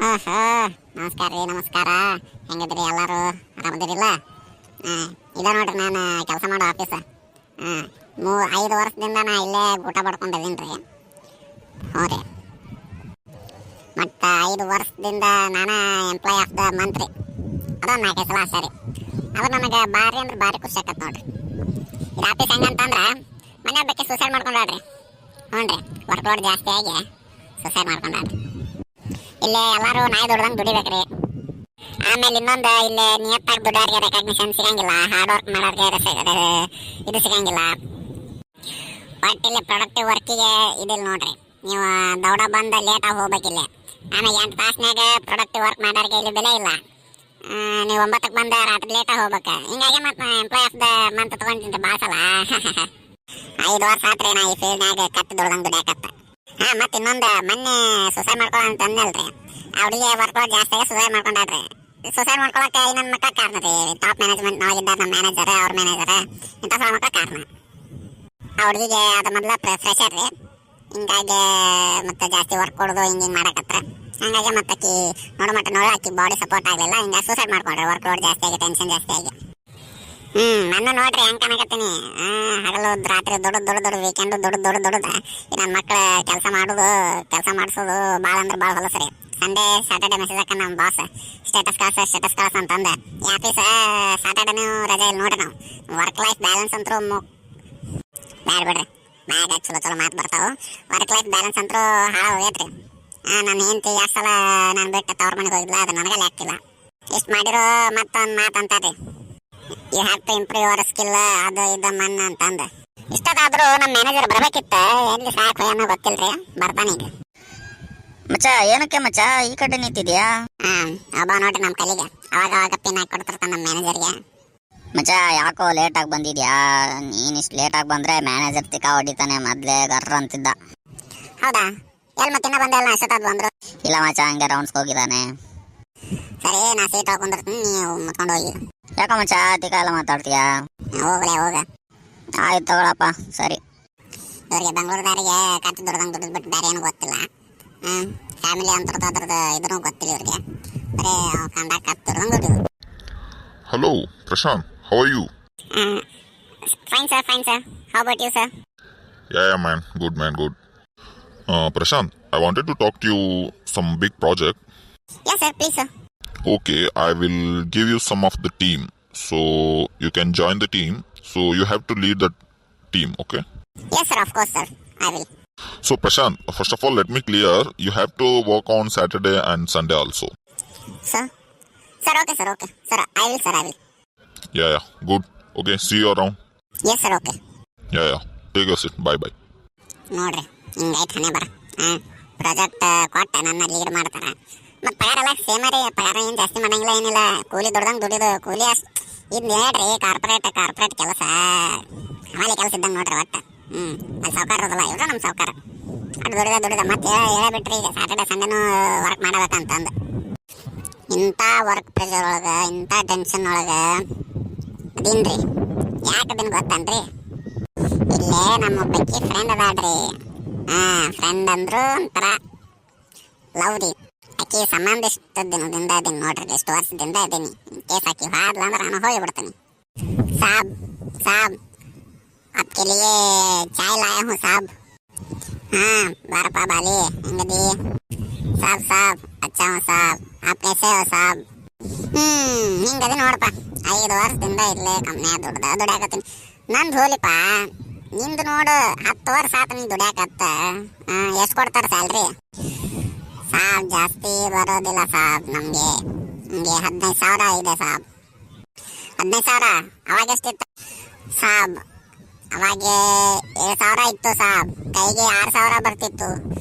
ಓಹೋ, ನಮಸ್ಕಾರ ರೀ, ನಮಸ್ಕಾರ. ಹೆಂಗಿದ್ರಿ ಎಲ್ಲರೂ? ಆರಾಮದಿರಿಲ್ಲ? ಇದ ನೋಡ್ರಿ ನಾನು ಕೆಲಸ ಮಾಡೋ ಆಫೀಸ. 5 ವರ್ಷದಿಂದ ನಾ ಇಲ್ಲೇ ಊಟ ಪಡ್ಕೊಂಡಿದ್ದೀನಿ ರೀ. ಹ್ಞೂ ರೀ. ಮತ್ತು 5 ವರ್ಷದಿಂದ ನಾನು ಎಂಪ್ಲಾಯ್ ಆಫ್ ದ ಮಂತ್ ರೀ. ಅದೊಂದು 4 ಸಲ ಆಸೆ ರೀ. ಅದು ನನಗೆ ಭಾರಿ ಅಂದ್ರೆ ಭಾರಿ ಖುಷಿ ಆಕತ್ತೆ ನೋಡ್ರಿ. ಇದು ಆಫೀಸ್ ಹೆಂಗಂತಂದ್ರೆ ಮನೆ ಬಗ್ಗೆ ಸೂಸೈಡ್ ಮಾಡ್ಕೊಂಡ್ರಿ. ಹ್ಞೂ ರೀ, ವರ್ಕ್ ಲೋಡ್ ಜಾಸ್ತಿ ಆಗಿ ಸೂಸೈಡ್ ಮಾಡ್ಕೊಂಡ್ರಿ. ಇಲ್ಲೇ ಎಲ್ಲರೂ ನಾಯಿ ದುಡ್ದಂಗೆ ದುಡಿಬೇಕ್ರಿ. ಆಮೇಲೆ ಇನ್ನೊಂದು ಇಲ್ಲಿ ನಿಯತ್ತಾಗಿ ದುಡ್ಡೋರಿಗೆ ರೆಕಗ್ನಿಷನ್ ಸಿಗಂಗಿಲ್ಲ, ಹಾರ್ಡ್ ವರ್ಕ್ ಮಾಡೋರಿಗೆ ಇದು ಸಿಗಂಗಿಲ್ಲ. ಬಟ್ ಇಲ್ಲಿ ಪ್ರೊಡಕ್ಟಿವ್ ವರ್ಕಿಗೆ ಇದಿಲ್ಲ ನೋಡ್ರಿ. ನೀವು ದೌಡ ಬಂದು ಲೇಟಾಗಿ ಹೋಗ್ಬೇಕಿಲ್ಲ. ಆಮೇಲೆ 8 ತಾಸ್ನಾಗ ಪ್ರೊಡಕ್ಟಿವ್ ವರ್ಕ್ ಮಾಡೋರಿಗೆ ಇಲ್ಲಿ ಬೆಲೆ ಇಲ್ಲ. ನೀವು 9ಕ್ಕೆ ಬಂದು ರಾತ್ರಿ ಲೇಟಾಗಿ ಹೋಗ್ಬೇಕು. ಹಿಂಗಾಗಿ ಮತ್ತು ಎಂಪ್ಲಾಯ್ ಆಫ್ ದ ಮಂತ್ ತೊಗೊಂಡಿನಿ ಭಾಳ ಸಲ. 5 ವರ್ಷ ಆತ್ರಿ ನಾ ಈ ಫೀಲ್ಡ್ನಾಗ ಕತ್ತು ದುಡ್ದಂಗೆ ದುಡಿಯಾಕತ್ತ. ಮತ್ತೆ ಇನ್ನೊಂದು ಮೊನ್ನೆ ಸೂಸೈಡ್ ಮಾಡ್ಕೊಳ್ಳೋ ಅಂತ ಅಂದಲ್ರಿ, ಅವ್ರಿಗೆ ವರ್ಕ್ ಲೋಡ್ ಜಾಸ್ತಿ ಆಗಿ ಸೂಸೈಡ್ ಮಾಡ್ಕೊಂಡ್ರಿ. ಸೂಸೈಡ್ ಮಾಡ್ಕೊಳಕ್ಕೆ ಇನ್ನೊಂದು ಮಕ್ಕಳ ಕಾರಣ ರೀ. ಟಾಪ್ ಮ್ಯಾನೇಜ್ಮೆಂಟ್ ಒಳಗಿದ್ದ ನಮ್ಮ ಮ್ಯಾನೇಜರ್, ಅವ್ರ ಮ್ಯಾನೇಜರ್ ಇಂಥ ಸಲ ಮಕ್ಕಳ ಕಾರಣ. ಅವ್ರಿಗೆ ಅದು ಮೊದಲ ಫ್ರೆಶರ್ ರೀ. ಹಿಂಗಾಗಿ ಮತ್ತೆ ಜಾಸ್ತಿ ವರ್ಕ್ ಕೊಡೋದು ಹಿಂಗೆ ಮಾಡಕತ್ರ. ಹಂಗಾಗಿ ಮತ್ತೆ ಆಕಿ ಬಾಡಿ ಸಪೋರ್ಟ್ ಆಗಲಿಲ್ಲ. ಹಿಂಗಾಗಿ ಸೂಸೈಡ್ ಮಾಡ್ಕೊಂಡ್ರಿ. ವರ್ಕ್ ಲೋಡ್ ಜಾಸ್ತಿ ಆಗಿ, ಟೆನ್ಷನ್ ಜಾಸ್ತಿ ಆಗಿ. ನಾನು ನೋಡ್ರಿ ಹೆಂಗೆ ಕಾಣಕತ್ತೀನಿ. ಹಗಲು ರಾತ್ರಿ ದುಡ್ದು ವೀಕೆಂಡು ದುಡ್ದು ನನ್ನ ಮಕ್ಳು ಕೆಲಸ ಮಾಡಿಸೋದು ಭಾಳ ಅಂದ್ರೆ ಭಾಳ ಹೊಲಸು. ಸಂಡೇ ಸ್ಯಾಟರ್ಡೆ ಮೆಸೇಜ್ ಹಾಕ ನಮ್ಮ ಬಾಸ್ ಸ್ಟೇಟಸ್ ಕಳ್ಸ ಅಂತಂದೆ. ಈ ಆಫೀಸ್ ಸ್ಯಾಟರ್ಡೇನೂ ರಜೆ ಇಲ್ಲ ನೋಡ್ರಿ. ನಾವು ವರ್ಕ್ ಲೈಫ್ ಬ್ಯಾಲೆನ್ಸ್ ಅಂತೂ ಬ್ಯಾಡ್ ಬಿಡ್ರಿ. ಮ್ಯಾಗ ಚಲೋ ಮಾತು ಬರ್ತಾವೆ. ವರ್ಕ್ ಲೈಫ್ ಬ್ಯಾಲೆನ್ಸ್ ಅಂತೂ ಹಾಳು ಹೋಗೈತ್ರಿ. ನನ್ನ ಹೆಂಡತಿ ಎಷ್ಟು ಸಲ ನಾನು ಬಿಟ್ಟು ತವ್ರ ಮನೆಗೆ ಹೋಗಿಲ್ಲ, ಅದು ನನಗೆ ಲೆಕ್ಕಿಲ್ಲ. ಇಷ್ಟು ಮಾಡಿರೋ ಮತ್ತೊಂದು ಮಾತು ಅಂತಾರೆ, you have to improve your skill, ಅದು ಇದು ಮನ್ ಅಂತಂದು. ಇಷ್ಟದಾದ್ರೂ ನಮ್ಮ ಮ್ಯಾನೇಜರ್ ಬರ್ಬೇಕಿತ್ತು. ಎಲ್ಲಿ ಸಾಕು ಏನೋ ಗೊತ್ತಿಲ್ರಿ, ಬರ್ತಾನೆ ಈಗ. ಮಚ್ಚ ಏನಕ್ಕೆ ಮಚ್ಚ ಈ ಕಡೆ ನಿಂತಿದ್ಯಾ? ಒಬ್ಬ ನೋಡ್ರಿ ನಮ್ಮ ಕಲಿಗೆ ಅವಾಗ ಪಿನ್ ಹಾಕಿ ಕೊಡ್ತಿರ್ತಾನೆ ನಮ್ಮ ಮ್ಯಾನೇಜರ್ಗೆ. ಮಚ್ಚ ಯಾಕೋ ಲೇಟಾಗಿ ಬಂದಿದ್ಯಾ? ನೀನು ಇಷ್ಟು ಲೇಟಾಗಿ ಬಂದರೆ ಮ್ಯಾನೇಜರ್ ತಿಕ್ಕ ಹೊಡಿತಾನೆ. ಮೊದಲೇ ಗರ್ರ ಅಂತಿದ್ದ. ಹೌದಾ? ಎಲ್ಲಿ ಮತ್ತಿನ್ನ ಬಂದೆಲ್ಲ ಅಷ್ಟೊತ್ತಾದ್ ಬಂದರು? ಇಲ್ಲ ಮಚ್ಚ, ಹಂಗೆ ರೌಂಡ್ಸ್ಗೆ ಹೋಗಿದ್ದಾನೆ. ಸರಿ, ನಾ ಸೀಟ್ ಹಾಕೊಂಡಿರ್ತೀನಿ, ನೀವು ಮುತ್ಕೊಂಡು ಹೋಗಿ. ಯಾಕೋ ಮಚ್ಚ ತಿಕ್ಕ ಎಲ್ಲ ಮಾತಾಡ್ತೀಯಾ? ಹೋಗ. ಆಯ್ತು ತಗೊಳಪ್ಪ, ಸರಿ. ಇವ್ರಿಗೆ ಬೆಂಗಳೂರುದಾರಿಗೆ ಕತ್ತು ದುಡ್ದಂಗೆ ದುಡಿದ್ಬಿಟ್ಟು ಬೇರೆ ಏನು ಗೊತ್ತಿಲ್ಲ. ಫ್ಯಾಮಿಲಿ ಅದ್ರದ್ದು ಇದನ್ನು ಗೊತ್ತಿಲ್ಲ ಇವ್ರಿಗೆ. ಬರೀ ಕಂಡಾಗ ಕತ್ತು ದುಡ್ದಂಗೆ ದುಡಿದು. Hello, Prashant. How are you? Fine, sir. How about you, sir? Yeah, man. Good. Prashant, I wanted to talk to you some big project. Yes, sir. Please, sir. Okay, I will give you some of the team. So, you can join the team. So, you have to lead the team, okay? Yes, sir. Of course, sir. I will. So, Prashant, first of all, let me clear. You have to work on Saturday and Sunday also. Sir? Sir, okay. Sir, I will. Yeah. Good. Okay, see you around. Yes, sir. Okay. Yeah. Take your seat. Bye. ನೋಡ್ರಿ, ಹಿಂಗೈತೆ ಹಣೆ ಬರ. Project ಕೊಟ್ಟು ನನ್ನ lead ಮಾಡ್ತಾರೆ. ಮತ್ತು ಪಗಾರ ಎಲ್ಲ same ರೀ. ಪಗಾರ ಏನು ಜಾಸ್ತಿ ಮಾಡಂಗಿಲ್ಲ, ಏನಿಲ್ಲ. ಕೂಲಿ ದುಡ್ದಂಗೆ ದುಡಿದು ಕೂಲಿ ಅಷ್ಟು ಇದು ಹೇಳ್ರಿ. ಕಾರ್ಪೊರೇಟ್ ಕೆಲಸ ಆಮೇಲೆ ಕೆಲಸ ಇದ್ದಂಗೆ ನೋಡ್ರಿ ಒಟ್ಟು. ಅಲ್ಲಿ ಸಾವುಕಾರ ಇರೋದಲ್ಲ, ಇವರು ನಮ್ಮ ಸಾವುಕಾರ. ಅಷ್ಟು ದುಡಿದ ಮತ್ತೆ ಹೇಳಬಿಟ್ರಿ ಈಗ ಸ್ಯಾಟರ್ಡೆ ಸಂಡೇನೂ ವರ್ಕ್ ಮಾಡಬೇಕಂತಂದು. ಇಂಥ ವರ್ಕ್ ಪ್ರೆಷರ್ ಒಳಗೆ, ಇಂಥ ಟೆನ್ಷನ್ ಒಳಗೆ ಅದೇನ್ರಿ. ಯಾಕೆ ಅದನ್ನು ಗೊತ್ತನ್ರಿ? ಇಲ್ಲೇ ನಮ್ಮ ಒಬ್ಬಕ್ಕೆ ಫ್ರೆಂಡ್ ಅದಾಡ್ರಿ. ಫ್ರೆಂಡ್ ಅಂದ್ರು ಒಂಥರ ಲವ್ ರೀ. ಆಕೆ ಸಂಬಂಧ ಇಷ್ಟು ದಿನದಿಂದ ಅದೀನಿ ನೋಡ್ರಿ, ಎಷ್ಟು ವರ್ಷದಿಂದ ಅದೀನಿ. ಇನ್ ಕೇಸ್ ಆಕೆ ಹಾದ್ಲ ಅಂದ್ರೆ ನಾನು ಹೋಗಿಬಿಡ್ತೀನಿ. ಸಾಬ್ आपके लिए चाय लाया हूँ साहब. बारपा बाली अंगदी. साहब अच्छा हूँ साहब. आप कैसे हो साहब? ಹಿಂಗದಿ ನೋಡಪ್ಪ. 5 ವರ್ಷದಿಂದ ಇಲ್ಲೇ ಕಂಪ್ನಿಯಾಗ ದುಡ್ಯಾಕತ್ತೀನಿ. ನಂದು ಹೋಲಿಪ್ಪ, ನಿಂದು ನೋಡು 10 ವರ್ಷ ಆತ ನೀನು ದುಡ್ಯಾಕತ್ತ. ಎಷ್ಟು ಕೊಡ್ತಾರೆ ಸ್ಯಾಲ್ರಿ? ಸಾಬ್ ಜಾಸ್ತಿ ಬರೋದಿಲ್ಲ ಸಾಬ್. ನಮಗೆ 15,000 ಇದೆ ಸಾಬ್. 15,000? ಅವಾಗ ಎಷ್ಟಿತ್ತು ಸಾಬ್? ಅವಾಗ 7,000 ಇತ್ತು ಸಾಬ್. ಕೈಗೆ 6,000 ಬರ್ತಿತ್ತು.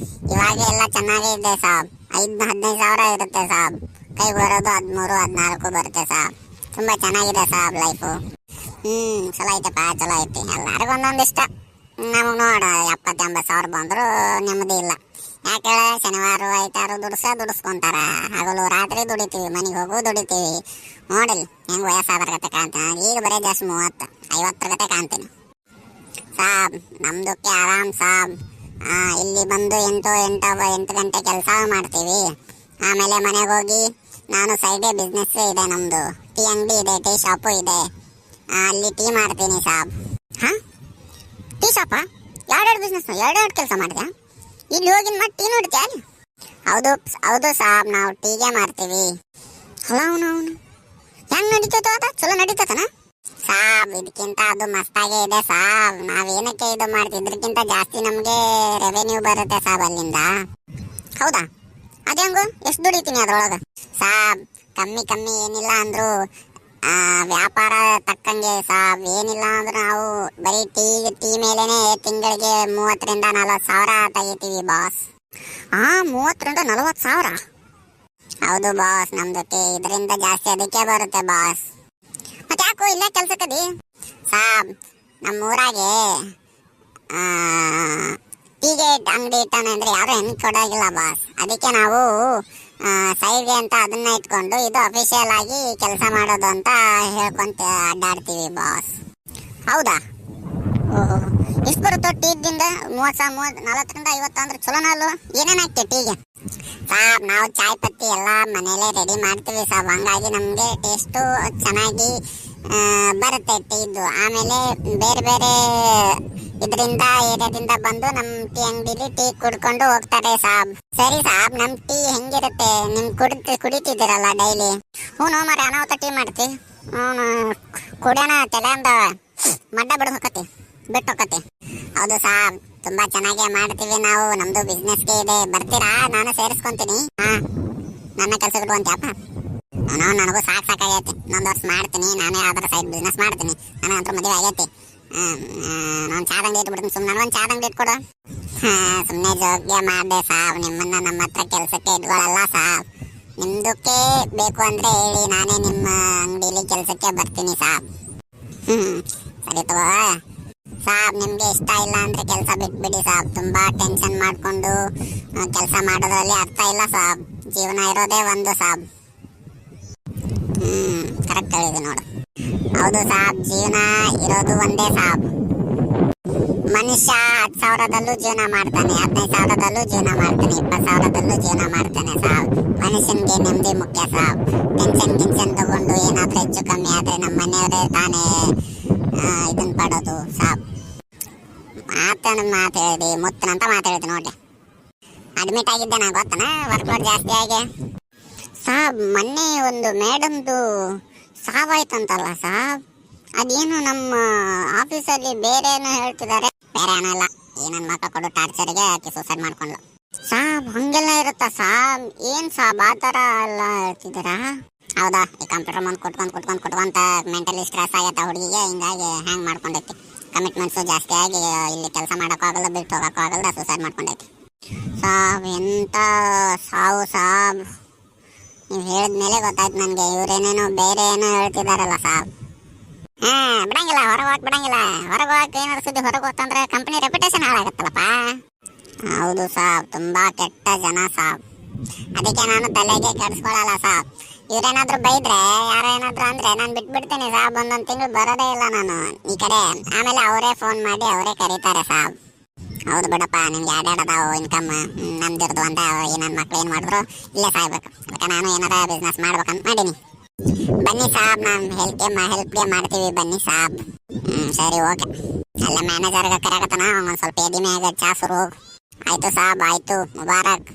ಇವಾಗ ಎಲ್ಲ ಚೆನ್ನಾಗೇ ಇದೆ ಸಾಬ್. 15,000 ಇರುತ್ತೆ ಸಾಬ್. ಕೈ ಬರೋದು 13-14 ಬರುತ್ತೆ ಸಾಬ್. ತುಂಬ ಚೆನ್ನಾಗಿದೆ ಸಾಬ್ ಲೈಫು. ಚಲೋ ಐತಪ್ಪ, ಚಲೋ ಐತಿ. ಎಲ್ಲರಿಗೂ ಒಂದೊಂದು ಇಷ್ಟ. ನಮಗೆ ನೋಡ 70-80,000 ಬಂದರೂ ನೆಮ್ಮದಿ ಇಲ್ಲ. ಯಾಕೆ ಹೇಳ? ಶನಿವಾರ ಐತಾರು ದುಡಿಸ್ಕೊಂತಾರ. ಹಗಲು ರಾತ್ರಿ ದುಡಿತೀವಿ, ಮನೆಗೆ ಹೋಗು ದುಡಿತೀವಿ. ನೋಡಿಲ್ಲ ಹೆಂಗೆ ವಯಸ್ಸಾದ್ರ ಗತೆ ಕಾಣ್ತೀನಿ. ಈಗ ಬರೀ ಜಸ್ಟ್ 30-50 ಗತೆ ಕಾಣ್ತೀನಿ ಸಾಬ್. ನಮ್ದಕ್ಕೆ ಆರಾಮ್ ಸಾಬ್. ಇಲ್ಲಿ ಬಂದು 8 ಗಂಟೆ ಕೆಲಸ ಮಾಡ್ತೀವಿ. ಆಮೇಲೆ ಮನೆಗೆ ಹೋಗಿ ನಾನು ಸೈಡೇ ಬಿಸ್ನೆಸ್ ಇದೆ ನಮ್ಮದು, ಟೀ ಅಂಗಡಿ ಇದೆ, ಟೀ ಶಾಪು ಇದೆ, ಅಲ್ಲಿ ಟೀ ಮಾಡ್ತೀನಿ ಸಾಬ್. ಹಾಂ, ಟೀ ಶಾಪಾ? ಎರಡೆರಡು ಬಿಸ್ನೆಸ್, ಎರಡೆರಡು ಕೆಲಸ ಮಾಡಿದೆ. ಇಲ್ಲಿ ಹೋಗಿನ ಮತ್ತೆ ಟೀ ನೋಡ್ತೀಯ ಅಲ್ಲಿ? ಹೌದು ಹೌದು ಸಾಬ್, ನಾವು ಟೀಗೆ ಮಾಡ್ತೀವಿ. ಅಲ್ಲ ಅವನು ಹೆಂಗೆ ನಡೀತದ ಅದ? ಚಲೋ ನಡೀತತನ ಸಾಬ್? ಇದಕ್ಕಿಂತ ಅದು ಮಸ್ತಾಗೇ ಇದೆ ಸಾಬ್. ನಾವೇನಕ್ಕೆ ಇದು ಮಾಡ್ತೀವಿ, ಇದಕ್ಕಿಂತ ಜಾಸ್ತಿ ನಮಗೆ ರೆವೆನ್ಯೂ ಬರುತ್ತೆ ಸಾಬ್ ಅಲ್ಲಿಂದ. ಹೌದಾ? ಅದೇಂಗು? ಎಷ್ಟು ದುಡಿತೀನಿ ಅದ್ರೊಳಗೆ ಸಾಬ್? ಕಮ್ಮಿ ಏನಿಲ್ಲ ಅಂದ್ರು ವ್ಯಾಪಾರ ತಕ್ಕಂಗೆ ಸಾಬ್. ಏನಿಲ್ಲ ಅಂದ್ರೂ ನಾವು ಬರೀ ಟೀ ಮೇಲೇನೆ ತಿಂಗಳಿಗೆ 30,000 ರಿಂದ 40,000 ತೆಗಿತೀವಿ ಬಾಸ್. 30,000 ರಿಂದ 40,000? ಹೌದು ಬಾಸ್, ನಮ್ದು ಟೀ ಇದರಿಂದ ಜಾಸ್ತಿ ಅದಕ್ಕೆ ಬರುತ್ತೆ ಬಾಸ್. ಮತ್ತೆ ಯಾಕೋ ಇಲ್ಲೇ ಕೆಲ್ಸಕ್ಕದಿ ಸಾಬ್? ನಮ್ಮೂರಾಗೆ ಟೀಗೆ ಅಂಗಡಿ ಇಟ್ಟಾನೆ ಅಂದ್ರೆ ಯಾರು ಹೆಣ್ಣು ಕೊಡೋಗಿಲ್ಲ ಬಾಸ್. ಅದಕ್ಕೆ ನಾವು ಸೈಡ್ಗೆ ಅಂತ ಅದನ್ನ ಇಟ್ಕೊಂಡು ಇದು ಅಫಿಷಿಯಲ್ ಆಗಿ ಕೆಲಸ ಮಾಡೋದು ಅಂತ ಹೇಳ್ಕೊಂತ ಅಡ್ಡಾಡ್ತೀವಿ ಬಾಸ್. ಹೌದಾ? ಓಹೋ, ಎಷ್ಟು ಬರುತ್ತೋ ಟೀದಿಂದ? 40,000 ರಿಂದ 50 ಅಂದ್ರೆ ಚಲೋನ ಅಲ್ವ? ಏನೇನು ಹಾಕ್ತೀವಿ ಟೀಗೆ ಸಾಬ್? ನಾವು ಚಾಯ್ ಪತ್ತಿ ಎಲ್ಲ ಮನೇಲೆ ರೆಡಿ ಮಾಡ್ತೀವಿ ಸಾಬ್. ಹಂಗಾಗಿ ನಮಗೆ ಟೇಸ್ಟು ಚೆನ್ನಾಗಿ ಬರುತ್ತೆ ಟೀದು. ಆಮೇಲೆ ಬೇರೆ ಬೇರೆ ಇದರಿಂದ ಏರಿಯಾದಿಂದ ಬಂದು ನಮ್ಮ ಟೀ ಅಂಗಡಿಲಿ ಟೀ ಕುಡ್ಕೊಂಡು ಹೋಗ್ತಾರೆ ಸಾಬ್. ಸರಿ ಸಾಬ್, ನಮ್ಮ ಟೀ ಹೆಂಗಿರುತ್ತೆ? ನಿಮ್ ಕುಡಿತಿದ್ದೀರಲ್ಲ ಡೈಲಿ? ಹ್ಞೂ ಮರ, ಅನಾಹುತ ಟೀ ಮಾಡ್ತಿ. ಕುಡಿಯೋಣ ತಲೆ ಅಂದ ಮಡ್ಡ ಬಿಟ್ಟು ಹೋಗತಿ. ಹೌದು ಸಾಬ್, ತುಂಬಾ ಚೆನ್ನಾಗೇ ಮಾಡ್ತೀವಿ ನಾವು. ನಮ್ದು ಬಿಸ್ನೆಸ್ಗೆ ಇದೆ, ಬರ್ತೀರಾ? ನಾನು ಸೇರಿಸ್ಕೊಂತೀನಿ. ನನ್ನ ಕೆಲಸ ಬಿಡುವಂತ್ಯಪ್ಪ? ನನಗೂ ಸಾಕಾಗೈತಿ. ಇನ್ನೊಂದು ವರ್ಷ ಮಾಡ್ತೀನಿ, ನಾನೇ ಯಾವ್ದಾರ ಸೈಡ್ ಬಿಸ್ನೆಸ್ ಮಾಡ್ತೀನಿ. ನನಗಂತೂ ಮದುವೆ ಆಗೈತಿ. ನಾನು ಚಾದ ಅಂಗಡಿ ಇಟ್ಬಿಡ್ತೀನಿ. ಸುಮ್ಮನೆ ಒಂದು ಚಾದ ಅಂಗಡಿ ಇಟ್ಕೊಡು. ಸುಮ್ಮನೆ ಜೋಗ್ಯ ಮಾಡಿದೆ ಸಾಬ್. ನಿಮ್ಮನ್ನ ನಮ್ಮ ಹತ್ರ ಕೆಲಸಕ್ಕೆ ಇಟ್ಕೊಳ್ಳಲ್ಲ ಸಾಬ್. ನಿಮ್ದಕ್ಕೆ ಬೇಕು ಅಂದ್ರೆ ಹೇಳಿ, ನಾನೇ ನಿಮ್ಮ ಅಂಗಡಿಲಿ ಕೆಲಸಕ್ಕೆ ಬರ್ತೀನಿ ಸಾಬ್. ಸರಿ ತಗೋ ಸಾಬ್. ನಿಮ್ಗೆ ಇಷ್ಟ ಇಲ್ಲ ಅಂದ್ರೆ ಕೆಲಸ ಬಿಟ್ಬಿಡಿ ಸಾಬ್. ತುಂಬಾ ಟೆನ್ಷನ್ ಮಾಡ್ಕೊಂಡು ಕೆಲಸ ಮಾಡೋದ್ರಲ್ಲಿ ಅರ್ಥ ಇಲ್ಲ ಸಾಬ್. ಜೀವನ ಇರೋದೇ ಒಂದು ಸಾಬ್. ಕರೆಕ್ಟ್ ಹೇಳಿದೆ ನೋಡು. ಹೌದು ಸಾಬ್, ಜೀವನ ಇರೋದು ಒಂದೇ ಸಾಬ್. ಮನುಷ್ಯ 10,000ದಲ್ಲೂ ಜೀವನ ಮಾಡ್ತಾನೆ, 15,000ದಲ್ಲೂ ಜೀವನ ಮಾಡ್ತಾನೆ, 20,000ದಲ್ಲೂ ಜೀವನ ಮಾಡ್ತಾನೆ ಸಾಬ್. ಮನುಷ್ಯನ್ಗೆ ನೆಮ್ಮದಿ ಮುಖ್ಯ ಸಾಬ್. ಟೆನ್ಷನ್ ತಗೊಂಡು ಏನಾದ್ರೂ ಹೆಚ್ಚು ಕಮ್ಮಿ ಆದ್ರೆ ನಮ್ಮ ಮನೆಯವರೇ ತಾನೇ ಇದನ್ನ ಪಡೋದು ಸಾಬ್. ಮಾತು ಹೇಳಿದಿ, ಮುತ್ತನಂತ ಮಾತು ಹೇಳಿದೆ ನೋಡಿ. ಅಡ್ಮಿಟ್ ಆಗಿದ್ದೆ ನಾ ಗೊತ್ತನ, ವರ್ಕ್ಲೋಡ್ ಜಾಸ್ತಿ ಆಗಿ ಸಾಬ್. ಮೊನ್ನೆ ಒಂದು ಮೇಡಮ್ದು ಸಾವಾಯ್ತಂತಲ್ಲ ಸಾಬ್? ಅದೇನು ನಮ್ಮ ಆಫೀಸಲ್ಲಿ ಬೇರೆ ಏನೋ ಹೇಳ್ತಿದ್ದಾರೆ. ಬೇರೆ ಏನಲ್ಲ, ಈ ನನ್ನ ಮಕ್ಕಳು ಕೊಡು ಟಾರ್ಚರ್ಗೆ ಆಕೆ ಸೂಸೈಡ್ ಮಾಡ್ಕೊಂಡ್ಲು ಸಾಬ್. ಹಂಗೆಲ್ಲ ಇರುತ್ತಾ ಸಾಬ್? ಏನ್ ಸಾಬ್ ಆ ಥರ ಎಲ್ಲ ಹೇಳ್ತಿದ್ದೀರಾ? ಹೌದಾ? ಈ ಕಂಪ್ಯೂಟರ್ ಮುಂದೆ ಕುಟ್ಕೊಂತ ಮೆಂಟಲಿ ಸ್ಟ್ರೆಸ್ ಆಗತ್ತ ಹುಡುಗಿಗೆ. ಹಿಂಗಾಗಿ ಹ್ಯಾಂಗ್ ಮಾಡ್ಕೊಂಡೈತಿ. ಕಮಿಟ್ಮೆಂಟ್ಸು ಜಾಸ್ತಿ ಆಗಿ ಇಲ್ಲಿ ಕೆಲಸ ಮಾಡೋಕ್ಕಾಗಲ್ಲ, ಬಿಟ್ಟು ಹೋಗೋಕ್ಕಾಗಲ್ಲ, ಸೂಸೈಡ್ ಮಾಡ್ಕೊಂಡೈತಿ ಸಾಬ್. ಎಂತ ಸಾವು ಸಾಬ್? ನೀವು ಹೇಳಿದ್ಮೇಲೆ ಗೊತ್ತಾಯ್ತು ನನಗೆ. ಇವ್ರೇನೇನೋ ಬೇರೆ ಏನೋ ಹೇಳ್ತಿದಾರಲ್ಲ ಸಾಬ್. ಬಿಡಂಗಿಲ್ಲ, ಹೊರಗೆ ಹೋಗಕ್ಕೆ ಏನಾದ್ರು ಸುದ್ದಿ ಹೊರಗೆ ಹೋಗ್ತಂದ್ರೆ ಕಂಪನಿ ರೆಪ್ಯುಟೇಷನ್ ಹಾಳಾಗತ್ತಲ್ಲಪ್ಪ. ಹೌದು ಸಾಬ್, ತುಂಬಾ ಕೆಟ್ಟ ಜನ ಸಾಬ್. ಅದಕ್ಕೆ ನಾನು ತಲೆಗೆ ಕೆಡಿಸ್ಕೊಳ್ಳಲ್ಲ ಸಾಬ್. ಇವ್ರೇನಾದ್ರು ಬೈದ್ರೆ, ಯಾರೋ ಏನಾದ್ರು ಅಂದ್ರೆ ನಾನು ಬಿಟ್ಬಿಡ್ತೀನಿ ಸಾಬ್. ಒಂದೊಂದು ತಿಂಗಳು ಬರೋದೇ ಇಲ್ಲ ನಾನು ಈ ಕಡೆ. ಆಮೇಲೆ ಅವರೇ ಫೋನ್ ಮಾಡಿ ಅವರೇ ಕರೀತಾರೆ ಸಾಬ್. ಹೌದು ಬಿಡಪ್ಪ, ನಿನ್ಗೆ ಅದಾವು ಇನ್ಕಮ್ ನಮ್ದಿರ್ದು ಅಂತ ನನ್ನ ಮಕ್ಳು ಏನು ಮಾಡಿದ್ರು ಇಲ್ಲೇ ಸಾಯ್ಬೇಕು. ಅದಕ್ಕೆ ನಾನು ಏನಾರ ಬಿಸ್ನೆಸ್ ಮಾಡ್ಬೇಕಂತ ಮಾಡೀನಿ. ಬನ್ನಿ ಸಾಬ್, ನಾನು ಹೆಲ್ಪ್ಗೆ ಮಾಡ್ತೀವಿ ಬನ್ನಿ ಸಾಬ್. ಸರಿ ಓಕೆ. ಅಲ್ಲ ಮ್ಯಾನೇಜರ್ಗೆ ಕರೆಯಕತ್ತಾನ, ಒಂದು ಸ್ವಲ್ಪ ಎದಿ ಮ್ಯಾಗ ಚಾ ಸುರು ಹೋಗು. ಆಯ್ತು ಸಾಬ್, ಆಯ್ತು. ಮುಬಾರಕ್.